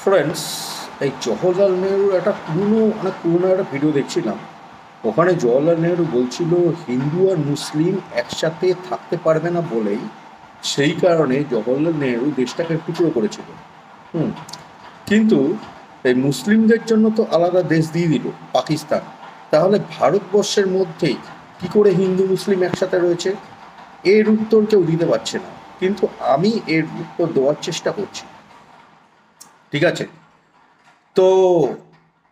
Friends, এই জওহরলাল নেহরুর একটা অনেক পুরনো একটা ভিডিও দেখছিলাম। ওখানে জওহরলাল নেহরু বলছিল হিন্দু আর মুসলিম একসাথে থাকতে পারবে না বলেই সেই কারণে জওহরলাল নেহরু দেশটাকে টুকরো করেছিল। হুম। কিন্তু এই মুসলিমদের জন্য তো আলাদা দেশ দিয়ে দিল পাকিস্তান। তাহলে ভারতবর্ষের মধ্যে কি করে হিন্দু মুসলিম একসাথে রয়েছে? এর উত্তর কেউ দিতে পারছে না, কিন্তু আমি এর উত্তর দেওয়ার চেষ্টা করছি। ঠিক আছে? তো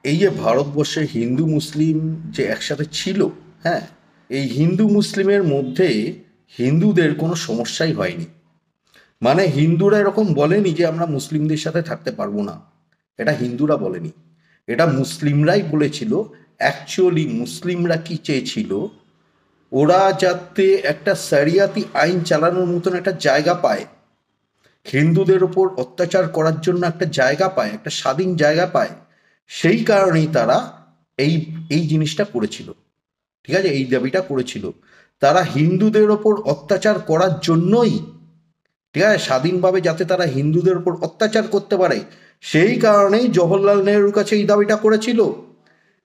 এই যে ভারতবর্ষে হিন্দু মুসলিম যে একসাথে ছিল, হ্যাঁ, এই হিন্দু মুসলিমের মধ্যে হিন্দুদের কোনো সমস্যাই হয়নি। মানে হিন্দুরা এরকম বলেনি যে আমরা মুসলিমদের সাথে থাকতে পারবো না, এটা হিন্দুরা বলেনি, এটা মুসলিমরাই বলেছিল। অ্যাকচুয়ালি মুসলিমরা কি চেয়েছিল? ওরা যাতে একটা শরিয়াতি আইন চালানোর মতন একটা জায়গা পায়, হিন্দুদের ওপর অত্যাচার করার জন্য একটা জায়গা পায়, একটা স্বাধীন জায়গা পায়, সেই কারণেই তারা এই এই জিনিসটা করেছিল। ঠিক আছে, এই দাবিটা করেছিল। তারা হিন্দুদের ওপর অত্যাচার করার জন্যই, ঠিক আছে, স্বাধীনভাবে যাতে তারা হিন্দুদের ওপর অত্যাচার করতে পারে, সেই কারণেই জওহরলাল নেহরুর কাছে এই দাবিটা করেছিল।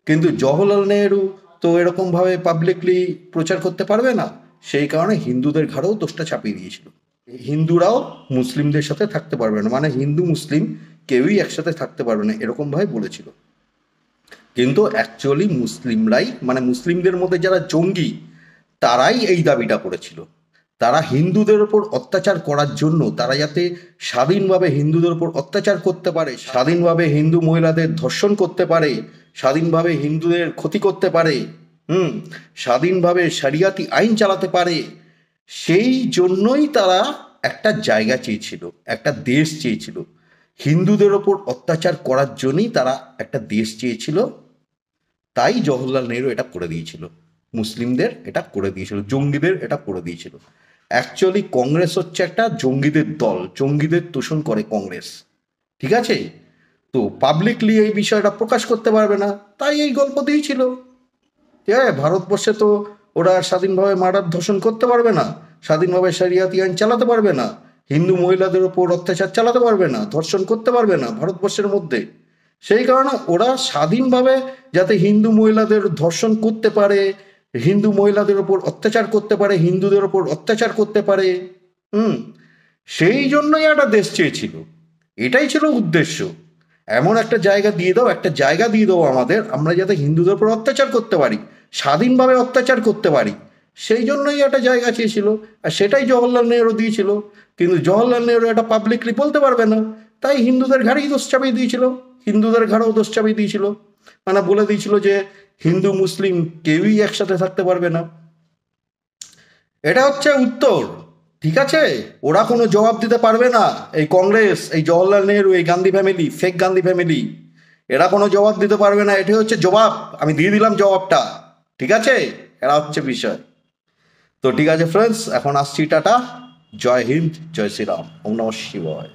কিন্তু জওহরলাল নেহরু তো এরকমভাবে পাবলিকলি প্রচার করতে পারবে না, সেই কারণে হিন্দুদের ঘাড়েও দোষটা চাপিয়ে দিয়েছিল। হিন্দুরাও মুসলিমদের সাথে থাকতে পারবে না, মানে হিন্দু মুসলিম কেউই একসাথে থাকতে পারবে না, এরকমভাবে বলেছিল। কিন্তু অ্যাকচুয়ালি মুসলিমরাই, মানে মুসলিমদের মধ্যে যারা জঙ্গি, তারাই এই দাবিটা করেছিল। তারা হিন্দুদের ওপর অত্যাচার করার জন্য, তারা যাতে স্বাধীনভাবে হিন্দুদের ওপর অত্যাচার করতে পারে, স্বাধীনভাবে হিন্দু মহিলাদের ধর্ষণ করতে পারে, স্বাধীনভাবে হিন্দুদের ক্ষতি করতে পারে, স্বাধীনভাবে শরিয়াতি আইন চালাতে পারে, সেই জন্যই তারা একটা জায়গা চেয়েছিল, একটা দেশ চেয়েছিল। হিন্দুদের ওপর অত্যাচার করার জন্যই তারা একটা দেশ চেয়েছিল। তাই জওহরলাল নেহরু এটা করে দিয়েছিল, মুসলিমদের এটা করে দিয়েছিল, জঙ্গিদের এটা করে দিয়েছিল। অ্যাকচুয়ালি কংগ্রেস হচ্ছে একটা জঙ্গিদের দল, জঙ্গিদের তোষণ করে কংগ্রেস। ঠিক আছে? তো পাবলিকলি এই বিষয়টা প্রকাশ করতে পারবে না, তাই এই গল্প দিয়েছিল। ঠিক আছে, ভারতবর্ষে তো ওরা স্বাধীনভাবে মার্ডার ধর্ষণ করতে পারবে না, স্বাধীনভাবে শরিয়াতি আইন চালাতে পারবে না, হিন্দু মহিলাদের উপর অত্যাচার চালাতে পারবে না, ধর্ষণ করতে পারবে না ভারতবর্ষের মধ্যে। সেই কারণে ওরা স্বাধীনভাবে যাতে হিন্দু মহিলাদের ধর্ষণ করতে পারে, হিন্দু মহিলাদের ওপর অত্যাচার করতে পারে, হিন্দুদের ওপর অত্যাচার করতে পারে, হুম, সেই জন্যই একটা দেশ চেয়েছিল। এটাই ছিল উদ্দেশ্য। এমন একটা জায়গা দিয়ে দাও, একটা জায়গা দিয়ে দাও আমাদের, আমরা যাতে হিন্দুদের উপর অত্যাচার করতে পারি, স্বাধীনভাবে অত্যাচার করতে পারি, সেই জন্যই একটা জায়গা চেয়েছিল। আর সেটাই জওহরলাল নেহরু দিয়েছিল। কিন্তু জওহরলাল নেহরু এটা পাবলিকলি বলতে পারবে না, তাই হিন্দুদের ঘাড়েই দোষ চাপিয়ে দিয়েছিল, হিন্দুদের ঘাড়েও দোষ চাপিয়ে দিয়েছিল। মানে বলে দিয়েছিল যে হিন্দু মুসলিম কেউই একসাথে থাকতে পারবে না। এটা হচ্ছে উত্তর। ঠিক আছে, ওরা কোনো জবাব দিতে পারবে না। এই কংগ্রেস, এই জওহরলাল নেহরু, এই Gandhi family, fake Gandhi family, এরা কোনো জবাব দিতে পারবে না। এটাই হচ্ছে জবাব, আমি দিয়ে দিলাম জবাবটা। ঠিক আছে, এরা হচ্ছে বিষয়। তো ঠিক আছে ফ্রেন্ডস, এখন আসছি, টাটা, জয় হিন্দ, জয় শ্রীরাম, ওম নমঃ শিবায়।